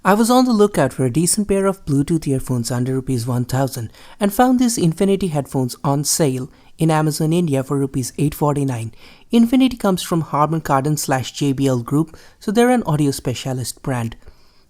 I was on the lookout for a decent pair of Bluetooth earphones under Rs 1000 and found these Infinity headphones on sale in Amazon India for Rs 849. Infinity comes from Harman Kardon/JBL Group, so they're an audio specialist brand.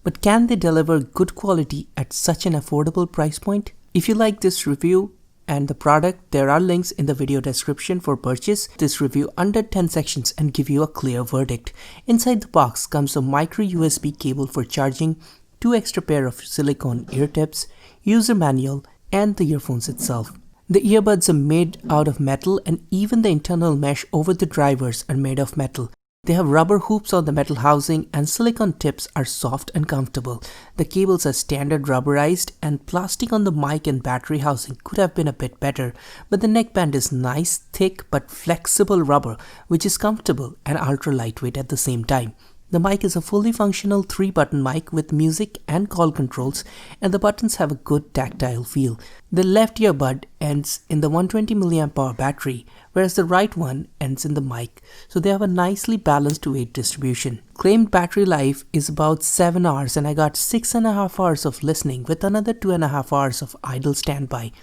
But can they deliver good quality at such an affordable price point? If you like this review and the product, there are links in the video description for purchase this review under 10 sections and give you a clear verdict. Inside the box comes a micro USB cable for charging, 2 extra pair of silicone ear tips, user manual, and the earphones itself. The earbuds are made out of metal and even the internal mesh over the drivers are made of metal. They have rubber hoops on the metal housing and silicone tips are soft and comfortable. The cables are standard rubberized and plastic on the mic and battery housing could have been a bit better, but the neckband is nice, thick but flexible rubber which is comfortable and ultra lightweight at the same time. The mic is a fully functional 3-button mic with music and call controls, and the buttons have a good tactile feel. The left earbud ends in the 120 mAh battery, whereas the right one ends in the mic, so they have a nicely balanced weight distribution. Claimed battery life is about 7 hours and I got 6.5 hours of listening with another 2.5 hours of idle standby.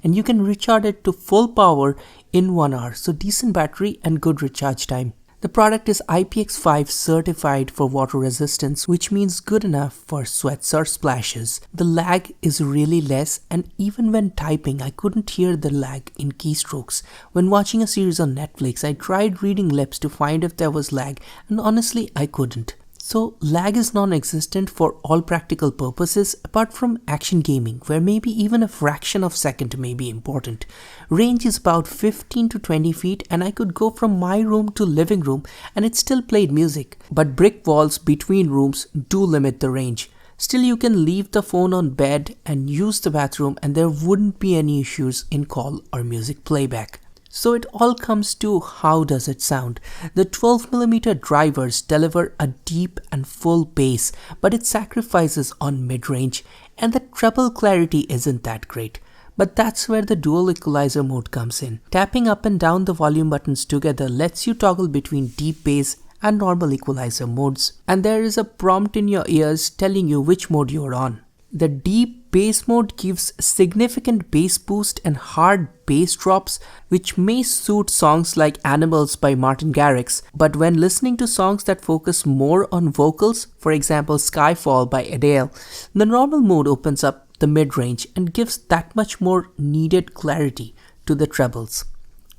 And you can recharge it to full power in 1 hour, so decent battery and good recharge time. The product is IPX5 certified for water resistance, which means good enough for sweats or splashes. The lag is really less, and even when typing I couldn't hear the lag in keystrokes. When watching a series on Netflix, I tried reading lips to find if there was lag, and honestly I couldn't. So lag is non-existent for all practical purposes apart from action gaming, where maybe even a fraction of a second may be important. Range is about 15 to 20 feet and I could go from my room to living room and it still played music. But brick walls between rooms do limit the range. Still, you can leave the phone on bed and use the bathroom and there wouldn't be any issues in call or music playback. So it all comes to how does it sound. The 12mm drivers deliver a deep and full bass, but it sacrifices on mid-range and the treble clarity isn't that great. But that's where the dual equalizer mode comes in. Tapping up and down the volume buttons together lets you toggle between deep bass and normal equalizer modes, and there is a prompt in your ears telling you which mode you're on. The deep bass mode gives significant bass boost and hard bass drops, which may suit songs like Animals by Martin Garrix, but when listening to songs that focus more on vocals, for example Skyfall by Adele, the normal mode opens up the mid-range and gives that much more needed clarity to the trebles.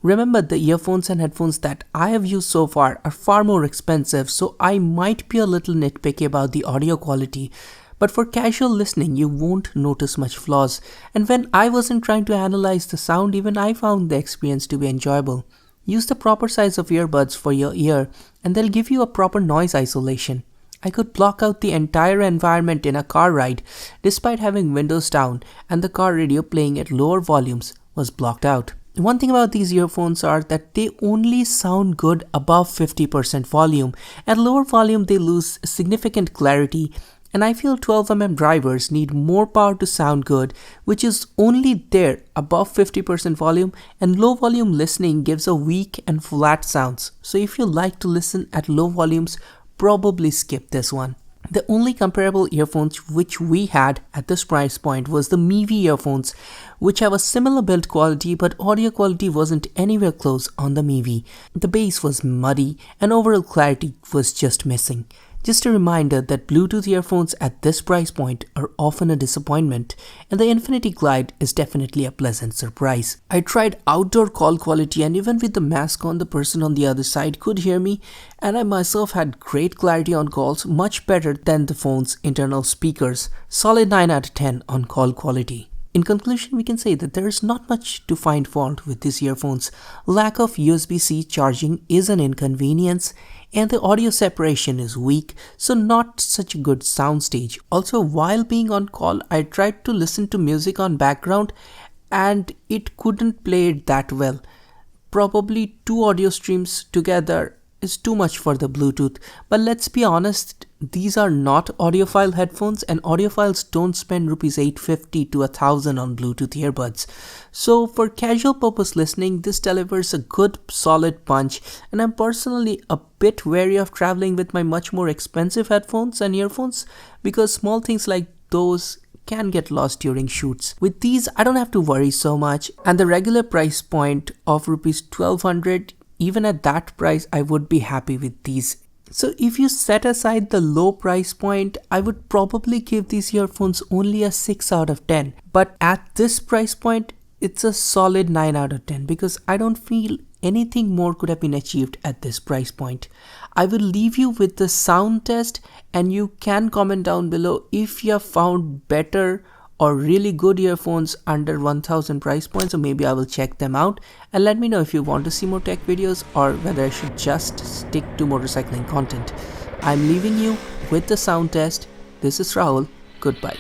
Remember, the earphones and headphones that I have used so far are far more expensive, so I might be a little nitpicky about the audio quality. But for casual listening, you won't notice much flaws. And when I wasn't trying to analyze the sound, even I found the experience to be enjoyable. Use the proper size of earbuds for your ear, and they'll give you a proper noise isolation. I could block out the entire environment in a car ride, despite having windows down, and the car radio playing at lower volumes was blocked out. One thing about these earphones are that they only sound good above 50% volume. At lower volume, they lose significant clarity. And I feel 12mm drivers need more power to sound good, which is only there above 50% volume, and low volume listening gives a weak and flat sounds. So if you like to listen at low volumes, probably skip this one. The only comparable earphones which we had at this price point was the Mevi earphones, which have a similar build quality, but audio quality wasn't anywhere close on the Mevi. The bass was muddy and overall clarity was just missing. Just a reminder that Bluetooth earphones at this price point are often a disappointment, and the Infinity Glide is definitely a pleasant surprise. I tried outdoor call quality, and even with the mask on, the person on the other side could hear me, and I myself had great clarity on calls, much better than the phone's internal speakers. Solid 9 out of 10 on call quality. In conclusion, we can say that there is not much to find fault with these earphones. Lack of USB-C charging is an inconvenience, and the audio separation is weak, so not such a good soundstage. Also, while being on call, I tried to listen to music on background and it couldn't play it that well. Probably two audio streams together is too much for the Bluetooth. But let's be honest, these are not audiophile headphones, and audiophiles don't spend rupees 850 to 1000 on Bluetooth earbuds. So for casual purpose listening, this delivers a good solid punch, and I'm personally a bit wary of traveling with my much more expensive headphones and earphones because small things like those can get lost during shoots. With these, I don't have to worry so much, and the regular price point of rupees 1200, even at that price, I would be happy with these. So if you set aside the low price point, I would probably give these earphones only a 6 out of 10. But at this price point, it's a solid 9 out of 10 because I don't feel anything more could have been achieved at this price point. I will leave you with the sound test, and you can comment down below if you have found better or really good earphones under 1000 price points, or maybe I will check them out, and let me know if you want to see more tech videos or whether I should just stick to motorcycling content. I'm leaving you with the sound test. This is Rahul. Goodbye.